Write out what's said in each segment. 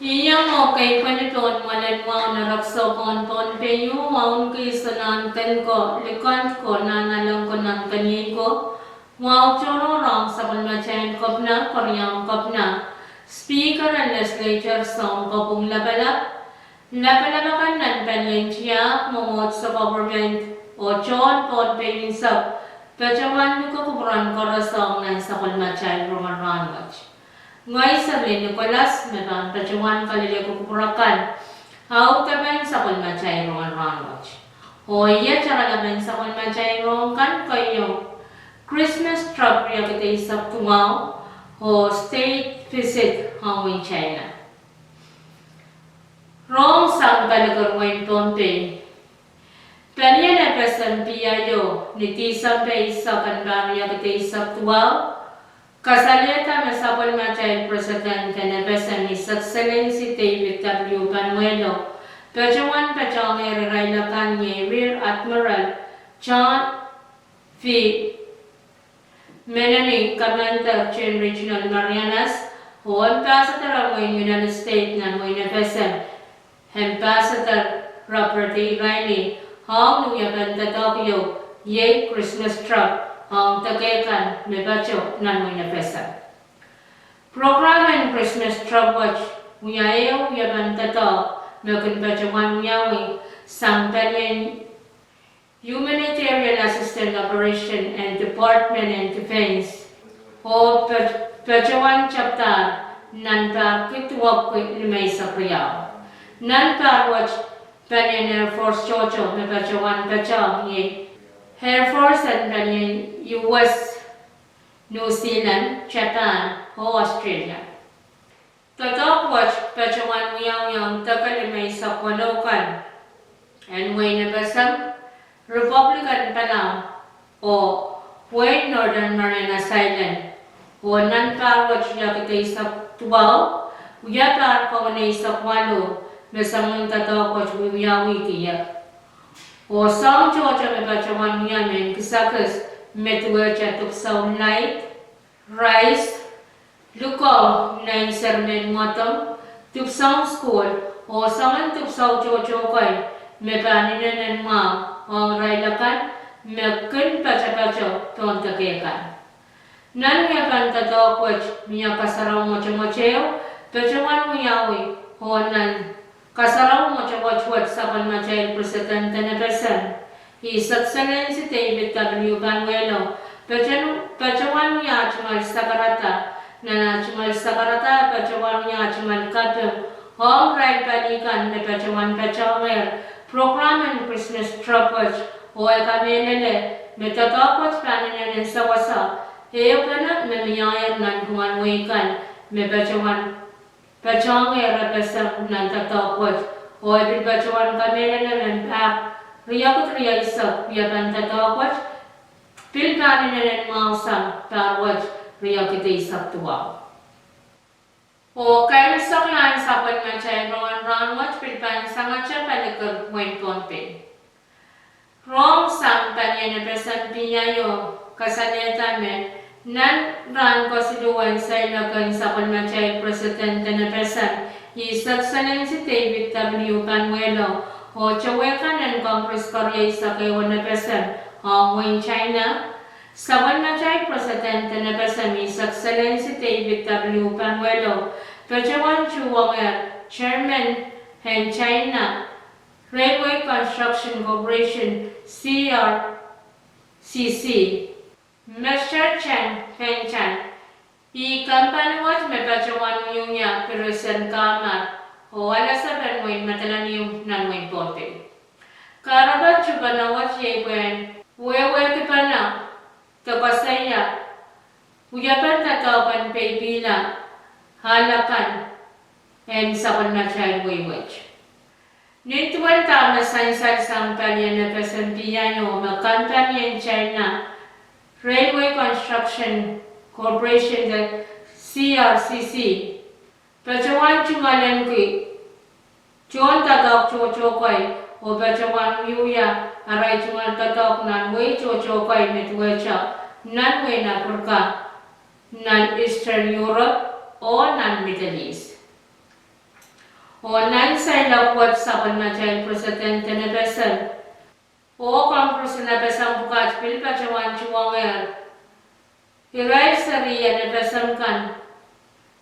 Iyang okay paniton malan wow na rakso kon ton peyo wow kay sananten ko likant ko nanalang ko ng kanyi ko wow choro rong sa palmachain kopna koryang kopna speaker and legislature song kopung lapalabakan nan panyan siya mumot sa government o chon ton peyo sab pachawan ko kubran korasong nan sa palmachain Roman Ranwach. Ngay sabi Nicolas, meron pacuan kalili kukurakan. Hau taben sa kulmachay ron ranwach. O iya cara taben sa kulmachay ron kan kayo Christmas trip ya kita isap tumaw o state visit hawin China. Rong sang balagarwain tonte. Panya na pesan piyayo nitisam pe isa kan ya kita isap tumaw. Kasaliyata masapol machay President Kanabesan His Excellency David W. Panuelo, Pachawan Pachang Raila Kanye, Rear Admiral John V. Menani, Commander Chain Regional Marianas, o Ambassador of United States ng Winabesan, Ambassador Robert A. Riley, Hong Nuyaban Tokyo, Ye Christmas Truck, ang tagaykan may bacho nan mo na pesa. Program and Christmas Trap Watch, uyayaw yaban tato, may bachuan uyawi, sang Panyan Humanitarian Assistance Operation and Department and Defense, o bachuan chapter, nan pa kituwag ko limay sa Priyaw. Nan pa watch Panyan Air Force Chocho, may bachuan bachang ye, Air Force and US, New Zealand, Japan, o Australia. Tatak watch pachawan yang takalimay sa Kwalokan and Wayne Basam, Republican Palang o Wayne Northern Marianas Island o nanpa watch yakitay sa Tubaw, uyapar ko na sa Kwalo, masamang tatak watch wiyawi tiyak. O sang Georgia may bachawan yamin kisakas metwa chatuk saun light, rice, lukaw na sermen motom, tupsang school o sangan tupsaw chochokoy may paninanan ma o railakan may kun pachapacho ton takekan. Nan nga pantatokwach miya kasaraw mo chamocheo, pachawan mo yawi o nan kasaraw mo chawachwat sa Palmachay President Tanabesan, His Excellency David W. Panuelo, pachawan niya chumal sakarata, na chumal sakarata, pachawan niya chumal kapyo, hong right panikan na pachawan pachawamer, program and Christmas Tropach, o ekamelele, metatapach pananan sa wasa, heyo panak na miyayan nan humanwikan, me pachawan Pachawamer represent nan tatapach, o ibig pachawan kamelele pak, riyakot riyaisap, yaban tatapach, pilpanin na rin mausang tarwach, riyakit isap tuwaw. O kaya sa klan sa Palmachay Roman Ranwach, pilpanin sa ngatsa palikag Wayne Ponte. Rong sang panyan represent piyayo, kasalita men, nan ran konstituen sa ilagan sa Palmachay President Tanabesan, His Excellency David W. Panuelo, o chawekan ng Congress Korea sa Winabesan, Hong Wayne China, sa Palmachay President Tanabesan, His Excellency David W. Panuelo, Pachawan Chuwanger, Chairman and China Railway Construction Corporation, CRCC, Mr. Chen Fengchan, i-company watch may pachawan mo yung niya Perusian Kamar o wala sa penwin matalan yung nanwin pote. Karabat chupa na watch yegwen, wewe kipa na, takasaya, uyapan tatawapan paypila, halakan, and sa Palmachay Waywatch. Nituan tama sa sang palyan na pasampiyan o magkampanya in China, Railway Construction Corporation, the CRCC, pachawan chumalan ki, chon tatak chochokoy, o pachawan yuya, aray chumal tatak nanway chochokoy mitwecha, nanway na Africa, nan Eastern Europe, o nan Middle East. Online sa ilakwat sa panmatyan presidente na pesan. O kang presina pesan bukat pilpa cawan cuwangan. Hiray sa riya na pesan kan.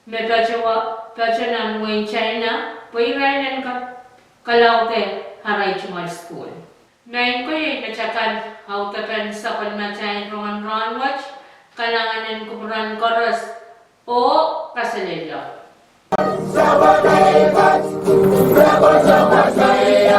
May pacanan mo in China, puiray nan kalaute haray cuman school. Ngayon ko yun, natsakan hautapan sa panmatyan rongan watch, kalanganan kupuran koros o kasalilo. Sabagay, but rebel, sabagay,